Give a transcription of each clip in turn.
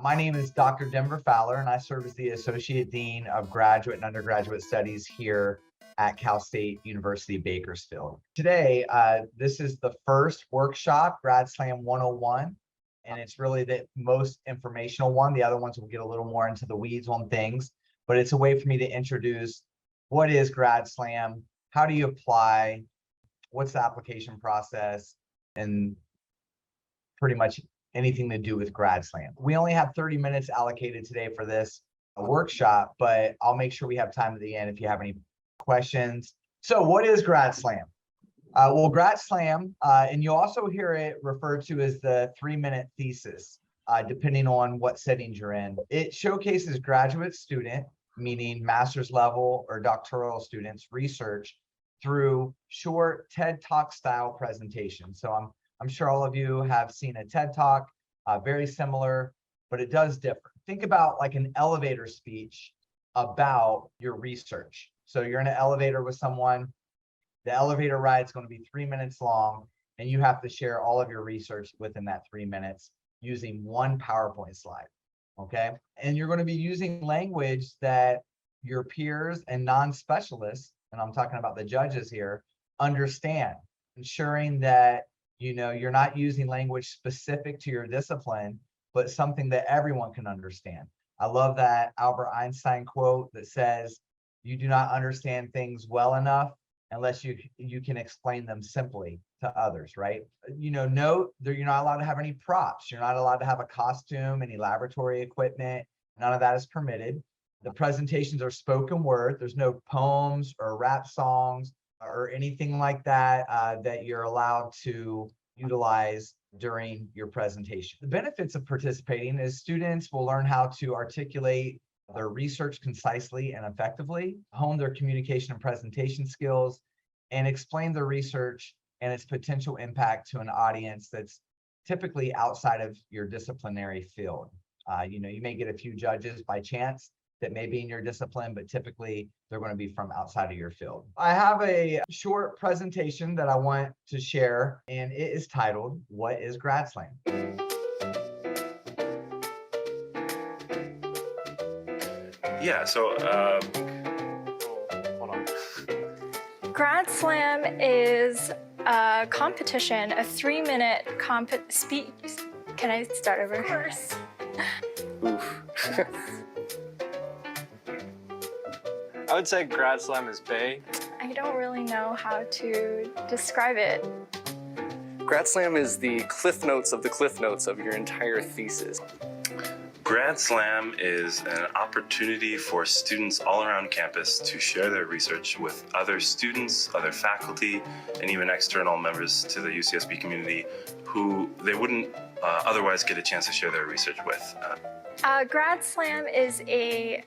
My name is Dr. Denver Fowler, and I serve as the Associate Dean of Graduate and Undergraduate Studies here at Cal State University Bakersfield. Today, this is the first workshop, Grad Slam 101, and it's really the most informational one. The other ones will get a little more into the weeds on things, but it's a way for me to introduce what is Grad Slam, how do you apply, what's the application process, and pretty much anything to do with Grad Slam. We only have 30 minutes allocated today for this workshop, but I'll make sure we have time at the end if you have any questions. So what is Grad Slam? Well, Grad Slam, and you'll also hear it referred to as the 3-minute thesis, depending on what settings you're in. It showcases graduate student, meaning master's level or doctoral students, research through short TED Talk style presentations. So I'm sure all of you have seen a TED Talk, very similar, but it does differ. Think about like an elevator speech about your research. So you're in an elevator with someone, the elevator ride is going to be 3 minutes long, and you have to share all of your research within that 3 minutes using one PowerPoint slide, okay? And you're going to be using language that your peers and non-specialists, and I'm talking about the judges here, understand, ensuring that you're not using language specific to your discipline, but something that everyone can understand. I love that Albert Einstein quote that says, "You do not understand things well enough unless you can explain them simply to others," right? Note that you're not allowed to have any props. You're not allowed to have a costume, any laboratory equipment. None of that is permitted. The presentations are spoken word. There's no poems or rap songs or anything like that that you're allowed to utilize during your presentation. The benefits of participating is students will learn how to articulate their research concisely and effectively, hone their communication and presentation skills, and explain their research and its potential impact to an audience that's typically outside of your disciplinary field. You may get a few judges by chance that may be in your discipline, but typically they're going to be from outside of your field. I have a short presentation that I want to share, and it is titled, "What is Grad Slam?" Yeah, so hold on. Grad Slam is a competition, a 3-minute speech. Can I start over? Of course. Oof. I would say Grad Slam is bae. I don't really know how to describe it. Grad Slam is the cliff notes of your entire thesis. Grad Slam is an opportunity for students all around campus to share their research with other students, other faculty, and even external members to the UCSB community who they wouldn't otherwise get a chance to share their research with. Grad Slam is a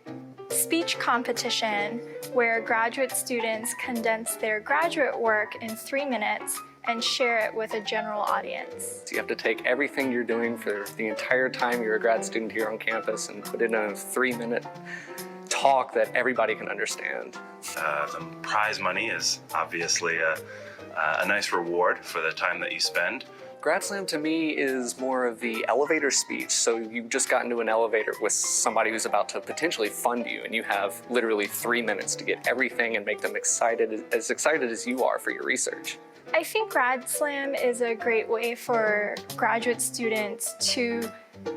speech competition where graduate students condense their graduate work in 3 minutes and share it with a general audience. So you have to take everything you're doing for the entire time you're a grad student here on campus and put it in a 3-minute talk that everybody can understand. The prize money is obviously a nice reward for the time that you spend. Grad Slam to me is more of the elevator speech. So you just got into an elevator with somebody who's about to potentially fund you, and you have literally 3 minutes to get everything and make them as excited as you are for your research. I think Grad Slam is a great way for graduate students to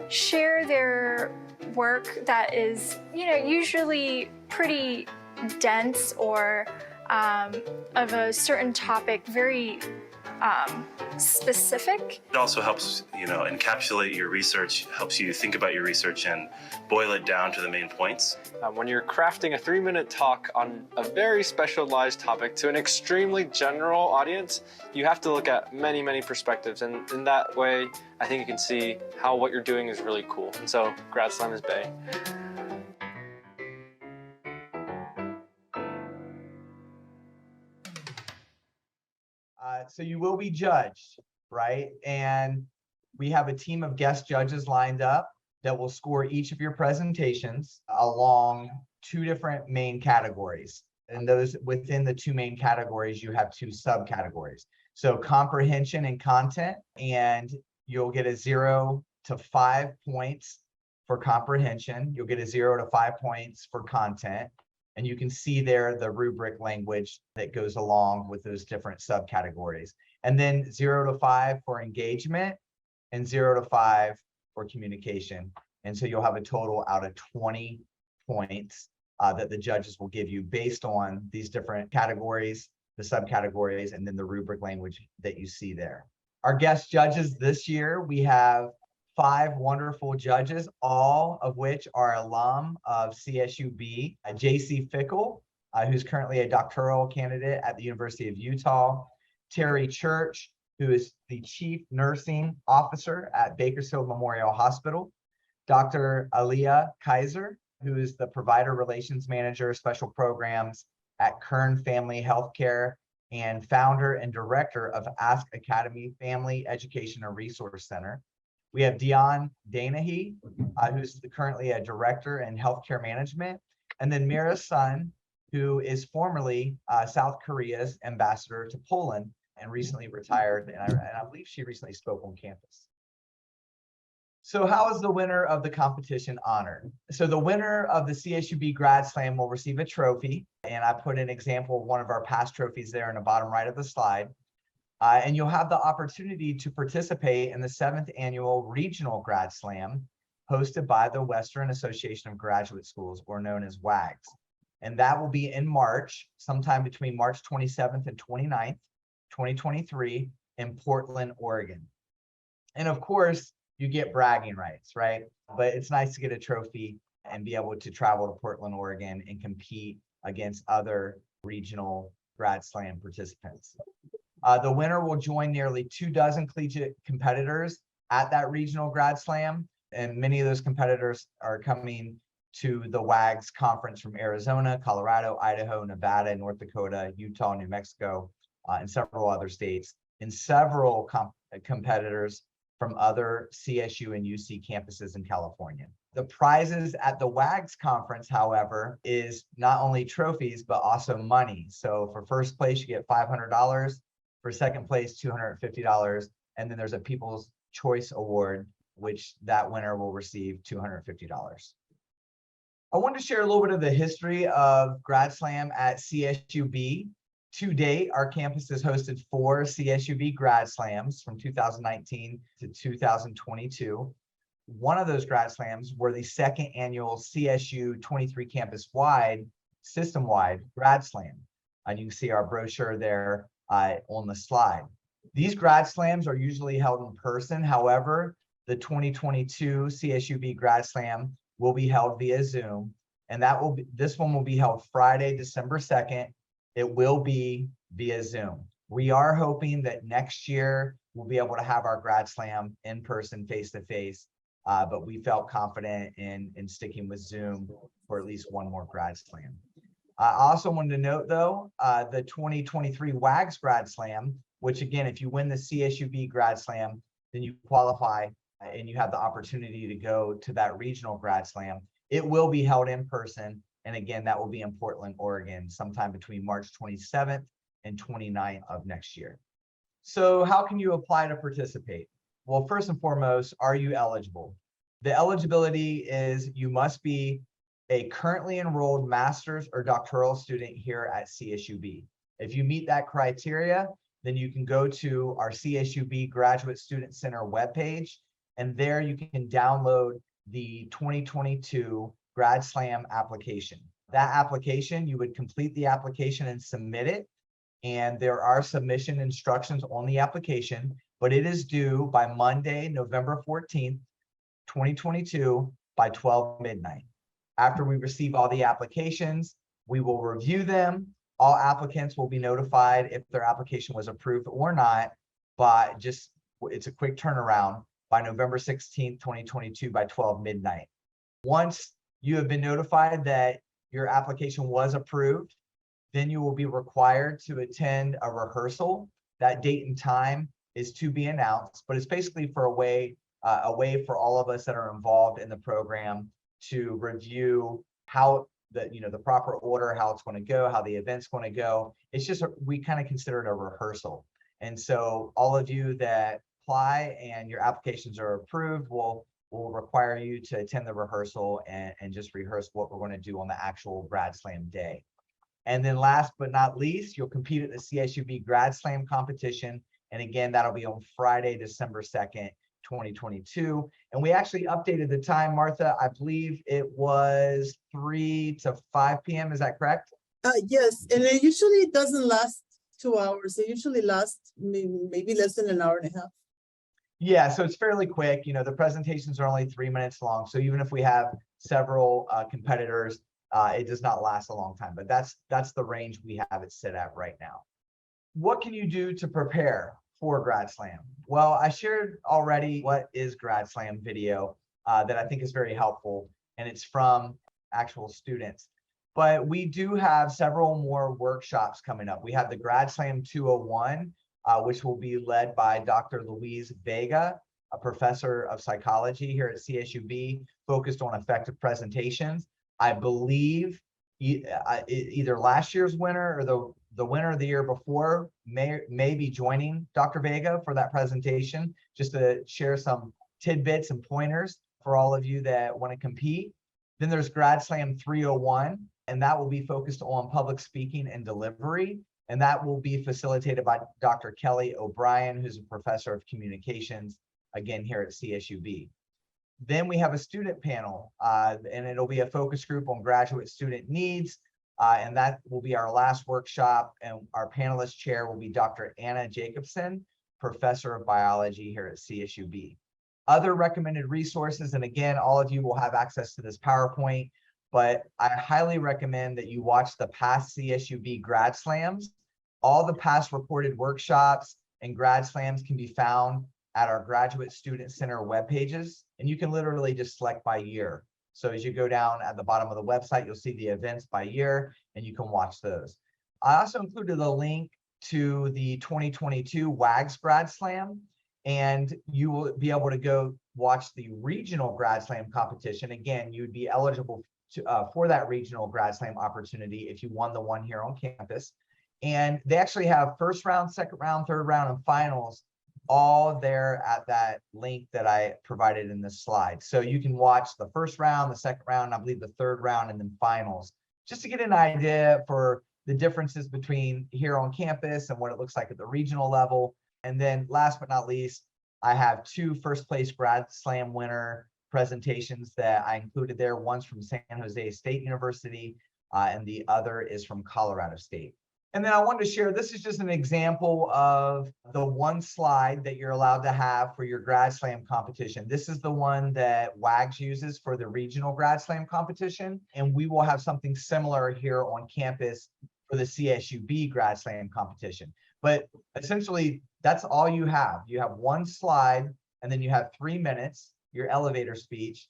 share their work that is, usually pretty dense or of a certain topic, very specific. It also helps, encapsulate your research, helps you think about your research and boil it down to the main points. When you're crafting a 3-minute talk on a very specialized topic to an extremely general audience, you have to look at many, many perspectives. And in that way, I think you can see how what you're doing is really cool. And so Grad Slam is bae. So you will be judged, right? And we have a team of guest judges lined up that will score each of your presentations along 2 different main categories. And those within the 2 main categories, you have 2 subcategories. So comprehension and content, and you'll get a 0 to 5 points for comprehension. You'll get a 0 to 5 points for content. And you can see there the rubric language that goes along with those different subcategories. And then 0 to 5 for engagement and 0 to 5 for communication. And so you'll have a total out of 20 points that the judges will give you based on these different categories, the subcategories, and then the rubric language that you see there. Our guest judges this year, we have 5 wonderful judges, all of which are alum of CSUB. J.C. Fickle, who's currently a doctoral candidate at the University of Utah. Terry Church, who is the Chief Nursing Officer at Bakersfield Memorial Hospital. Dr. Aliyah Kaiser, who is the Provider Relations Manager, Special Programs at Kern Family Healthcare and founder and director of Ask Academy Family Education and Resource Center. We have Dion Danahy, who's currently a director in healthcare management. And then Mira Sun, who is formerly South Korea's ambassador to Poland and recently retired. And I believe she recently spoke on campus. So how is the winner of the competition honored? So the winner of the CSUB Grad Slam will receive a trophy. And I put an example of one of our past trophies there in the bottom right of the slide. And you'll have the opportunity to participate in the 7th annual Regional Grad Slam hosted by the Western Association of Graduate Schools, or known as WAGS. And that will be in March, sometime between March 27th and 29th, 2023 in Portland, Oregon. And of course, you get bragging rights, right? But it's nice to get a trophy and be able to travel to Portland, Oregon and compete against other regional Grad Slam participants. The winner will join nearly 24 collegiate competitors at that regional Grad Slam. And many of those competitors are coming to the WAGS conference from Arizona, Colorado, Idaho, Nevada, North Dakota, Utah, New Mexico, and several other states, and several competitors from other CSU and UC campuses in California. The prizes at the WAGS conference, however, is not only trophies, but also money. So for first place, you get $500. For second place, $250. And then there's a People's Choice Award, which that winner will receive $250. I want to share a little bit of the history of Grad Slam at CSUB. To date, our campus has hosted 4 CSUB Grad Slams from 2019 to 2022. One of those Grad Slams were the 2nd annual CSU 23 campus-wide, system-wide Grad Slam. And you can see our brochure there on the slide. These Grad Slams are usually held in person. However, the 2022 CSUB Grad Slam will be held via Zoom. And this one will be held Friday, December 2nd. It will be via Zoom. We are hoping that next year we'll be able to have our Grad Slam in person, face-to-face, but we felt confident in sticking with Zoom for at least one more Grad Slam. I also wanted to note, though, the 2023 WAGS Grad Slam, which again, if you win the CSUB Grad Slam, then you qualify and you have the opportunity to go to that regional Grad Slam. It will be held in person. And again, that will be in Portland, Oregon, sometime between March 27th and 29th of next year. So how can you apply to participate? Well, first and foremost, are you eligible? The eligibility is you must be a currently enrolled master's or doctoral student here at CSUB. If you meet that criteria, then you can go to our CSUB Graduate Student Center webpage, and there you can download the 2022 Grad Slam application. That application, you would complete the application and submit it. And there are submission instructions on the application, but it is due by Monday, November 14th, 2022 by 12 midnight. After we receive all the applications, we will review them. All applicants will be notified if their application was approved or not, but it's a quick turnaround by November 16th, 2022 by 12 midnight. Once you have been notified that your application was approved, then you will be required to attend a rehearsal. That date and time is to be announced, but it's basically for a way for all of us that are involved in the program to review how the proper order, how it's going to go, how the event's going to go. It's just, we kind of consider it a rehearsal. And so all of you that apply and your applications are approved will will require you to attend the rehearsal and just rehearse what we're going to do on the actual Grad Slam day. And then last but not least, you'll compete at the CSUB Grad Slam competition. And again, that'll be on Friday, December 2nd, 2022. And we actually updated the time, Martha. I believe it was 3 to 5 p.m. Is that correct? Yes, and it usually doesn't last 2 hours. It usually lasts maybe less than an hour and a half. Yeah, so it's fairly quick. You know, the presentations are only 3 minutes long. So even if we have several competitors, it does not last a long time. But that's the range we have it set at right now. What can you do to prepare for Grad Slam? Well, I shared already what is Grad Slam video that I think is very helpful, and it's from actual students. But we do have several more workshops coming up. We have the Grad Slam 201, which will be led by Dr. Luis Vega, a professor of psychology here at CSUB, focused on effective presentations. I believe either last year's winner or the winner of the year before may be joining Dr. Vega for that presentation, just to share some tidbits and pointers for all of you that want to compete. Then there's Grad Slam 301, and that will be focused on public speaking and delivery. And that will be facilitated by Dr. Kelly O'Brien, who's a professor of communications, again, here at CSUB. Then we have a student panel, and it'll be a focus group on graduate student needs. And that will be our last workshop. And our panelist chair will be Dr. Anna Jacobson, professor of biology here at CSUB. Other recommended resources, and again, all of you will have access to this PowerPoint, but I highly recommend that you watch the past CSUB Grad Slams. All the past recorded workshops and Grad Slams can be found at our Graduate Student Center web pages, and you can literally just select by year. So as you go down at the bottom of the website, you'll see the events by year, and you can watch those. I also included a link to the 2022 WAGS Grad Slam, and you will be able to go watch the regional Grad Slam competition. Again, you would be eligible for that regional Grad Slam opportunity if you won the one here on campus. And they actually have first round, second round, third round, and finals all there at that link that I provided in this slide. So you can watch the first round, the second round, I believe the third round, and then finals, just to get an idea for the differences between here on campus and what it looks like at the regional level. And then last but not least, I have 2 first place Grad Slam winner presentations that I included there. One's from San Jose State University, and the other is from Colorado State. And then I wanted to share, this is just an example of the one slide that you're allowed to have for your Grad Slam competition. This is the one that WAGS uses for the regional Grad Slam competition. And we will have something similar here on campus for the CSUB Grad Slam competition. But essentially, that's all you have. You have one slide, and then you have 3 minutes, your elevator speech,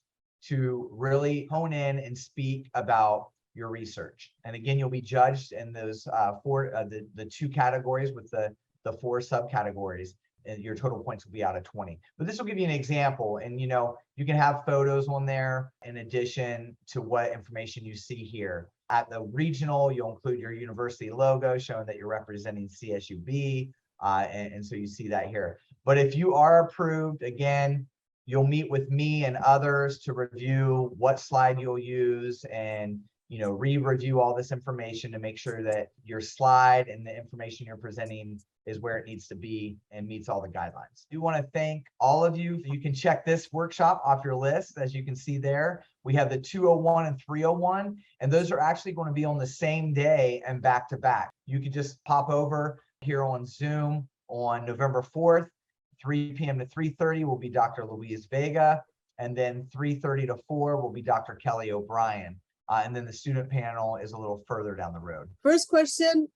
to really hone in and speak about your research. And again, you'll be judged in those the 2 categories with the 4 subcategories, and your total points will be out of 20. But this will give you an example, and you can have photos on there in addition to what information you see here. At the regional, you'll include your university logo showing that you're representing CSUB, and so you see that here. But if you are approved, again, you'll meet with me and others to review what slide you'll use and re-review all this information to make sure that your slide and the information you're presenting is where it needs to be and meets all the guidelines. I do want to thank all of you. You can check this workshop off your list. As you can see there, we have the 201 and 301, and those are actually going to be on the same day and back to back. You can just pop over here on Zoom on November 4th, 3 p.m. to 3:30 will be Dr. Luis Vega, and then 3:30 to 4 will be Dr. Kelly O'Brien. And then the student panel is a little further down the road. First question,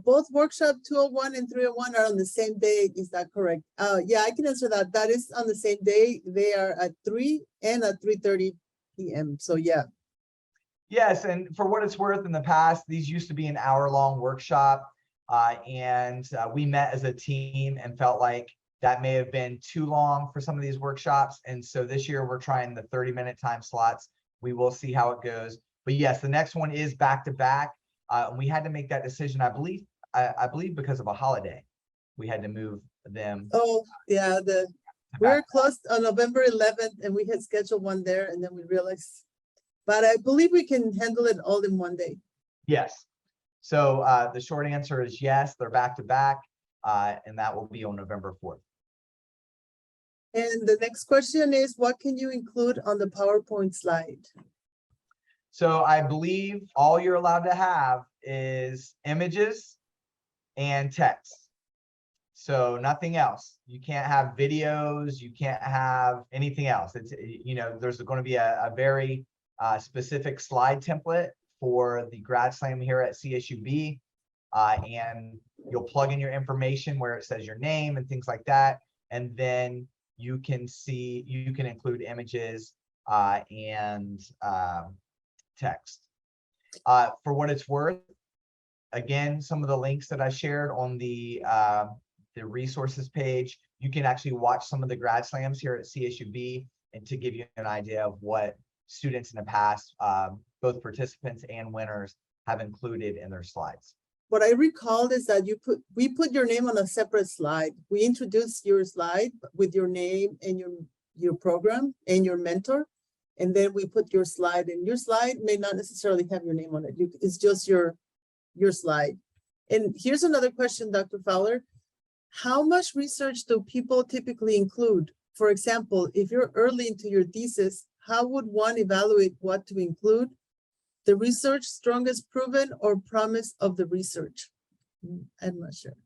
both workshop 201 and 301 are on the same day. Is that correct? Yeah, I can answer that. That is on the same day. They are at 3 and at 3:30 p.m. So yeah. Yes, and for what it's worth, in the past, these used to be an hour-long workshop, and we met as a team and felt like that may have been too long for some of these workshops. And so this year we're trying the 30-minute time slots. We will see how it goes. But yes, the next one is back to back. We had to make that decision, I believe because of a holiday. We had to move them. Oh, yeah, We were closed on November 11th and we had scheduled one there and then we realized, but I believe we can handle it all in one day. Yes. So the short answer is yes, they're back to back, and that will be on November 4th. And the next question is, what can you include on the PowerPoint slide? So I believe all you're allowed to have is images and text. So nothing else. You can't have videos, you can't have anything else. It's, you know, there's going to be a very specific slide template for the Grad Slam here at CSUB. And you'll plug in your information where it says your name and things like that. And then you can see, you can include images and text. For what it's worth, again, some of the links that I shared on the resources page, you can actually watch some of the Grad Slams here at CSUB, and to give you an idea of what students in the past, both participants and winners, have included in their slides. What I recalled is that we put your name on a separate slide. We introduced your slide with your name and your program and your mentor. And then we put your slide, and your slide may not necessarily have your name on it. It's just your slide. And here's another question, Dr. Fowler. How much research do people typically include? For example, if you're early into your thesis, how would one evaluate what to include? The research strongest proven or promise of the research? I'm not sure.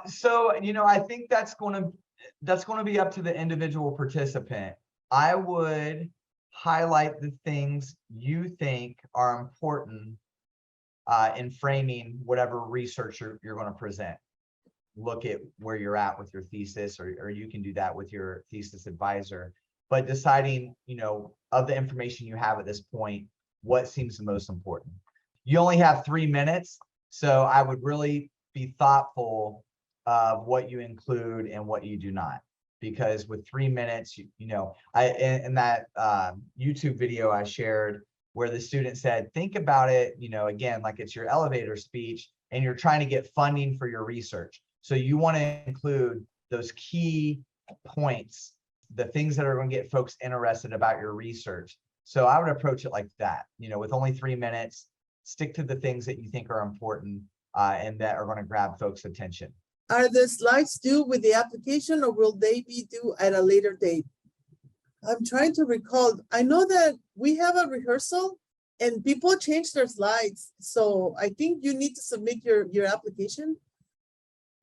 So, you know, I think that's going to be up to the individual participant. I would highlight the things you think are important in framing whatever research you're going to present. Look at where you're at with your thesis, or you can do that with your thesis advisor. But deciding, you know, of the information you have at this point, what seems the most important. You only have 3 minutes, so I would really be thoughtful of what you include and what you do not. Because with 3 minutes, you know, in that YouTube video I shared where the student said, think about it, you know, again, like it's your elevator speech and you're trying to get funding for your research. So you want to include those key points, the things that are going to get folks interested about your research. So I would approach it like that, you know, with only 3 minutes, stick to the things that you think are important and that are going to grab folks' attention. Are the slides due with the application or will they be due at a later date? I'm trying to recall. I know that we have a rehearsal and people change their slides. So I think you need to submit your application.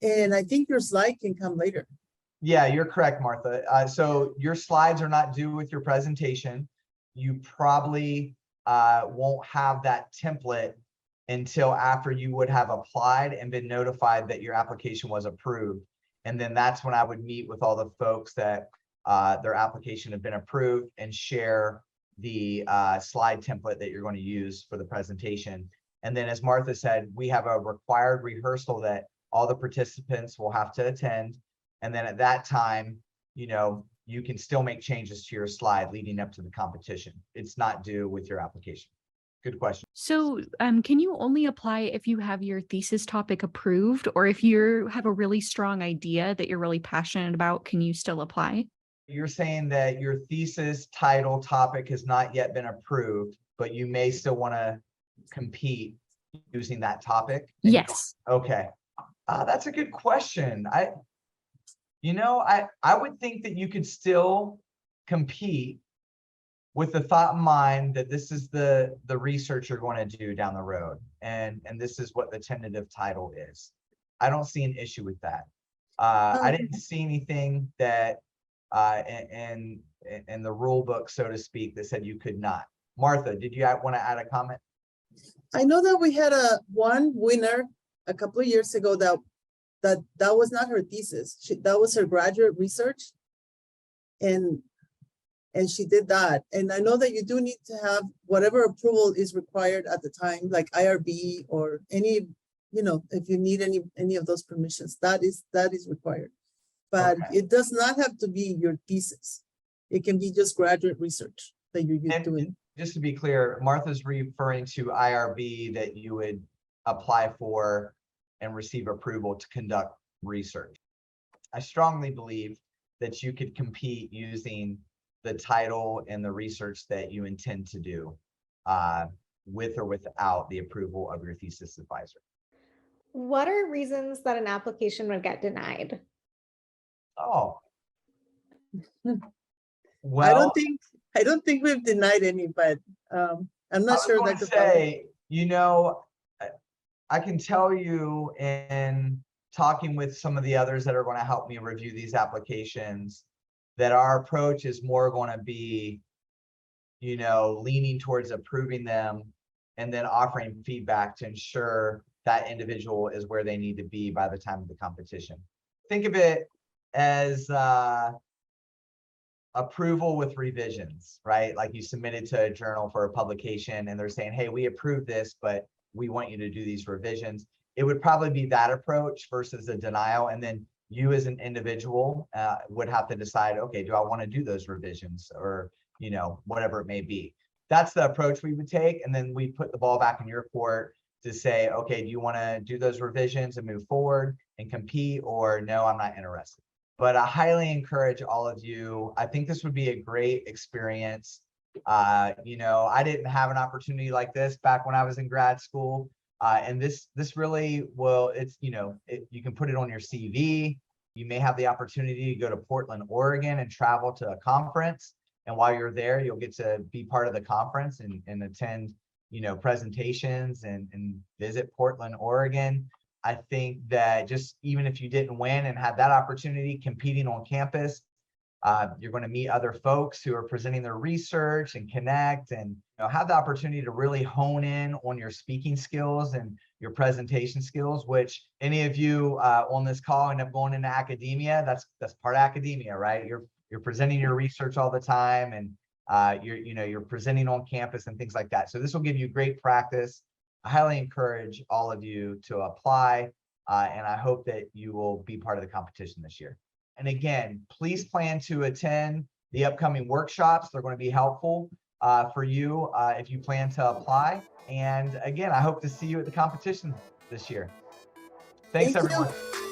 And I think your slide can come later. Yeah, you're correct, Martha. So your slides are not due with your presentation. You probably won't have that template until after you would have applied and been notified that your application was approved. And then that's when I would meet with all the folks that their application had been approved and share the slide template that you're going to use for the presentation. And then, as Martha said, we have a required rehearsal that all the participants will have to attend. And then at that time, you know, you can still make changes to your slide leading up to the competition. It's not due with your application. Good question. So can you only apply if you have your thesis topic approved, or if you have a really strong idea that you're really passionate about, can you still apply? You're saying that your thesis title topic has not yet been approved, but you may still want to compete using that topic? Yes. Okay. That's a good question. I would think that you could still compete with the thought in mind that this is the research you're going to do down the road, and this is what the tentative title is. I don't see an issue with that. I didn't see anything that in the rule book, so to speak, that said you could not. Martha, did you want to add a comment? I know that we had one winner a couple of years ago that was not her thesis. That was her graduate research. And she did that. And I know that you do need to have whatever approval is required at the time, like IRB or any, you know, if you need any of those permissions, that is required. But Okay. it does not have to be your thesis. It can be just graduate research that you're doing. Just to be clear, Martha's referring to IRB that you would apply for and receive approval to conduct research. I strongly believe that you could compete using the title and the research that you intend to do with or without the approval of your thesis advisor. What are reasons that an application would get denied? Oh, I well, don't think we've denied any, but I'm I not was sure, going Dr. to Fowler. say, I can tell you in talking with some of the others that are going to help me review these applications, that our approach is more going to be, leaning towards approving them and then offering feedback to ensure that individual is where they need to be by the time of the competition. Think of it as approval with revisions, right? Like you submitted to a journal for a publication and they're saying, hey, we approve this, but we want you to do these revisions. It would probably be that approach versus a denial. And then you as an individual would have to decide, okay, do I want to do those revisions or, whatever it may be. That's the approach we would take. And then we put the ball back in your court to say, okay, do you want to do those revisions and move forward and compete, or no, I'm not interested. But I highly encourage all of you. I think this would be a great experience. I didn't have an opportunity like this back when I was in grad school. And this really will, you can put it on your CV. You may have the opportunity to go to Portland, Oregon and travel to a conference. And while you're there, you'll get to be part of the conference and attend, presentations and visit Portland, Oregon. I think that just even if you didn't win and had that opportunity competing on campus, you're going to meet other folks who are presenting their research and connect and have the opportunity to really hone in on your speaking skills and your presentation skills, which any of you on this call end up going into academia. That's part of academia, right? You're presenting your research all the time and you're presenting on campus and things like that. So this will give you great practice. I highly encourage all of you to apply, and I hope that you will be part of the competition this year. And again, please plan to attend the upcoming workshops. They're going to be helpful for you if you plan to apply. And again, I hope to see you at the competition this year. Thanks, Thank you. everyone.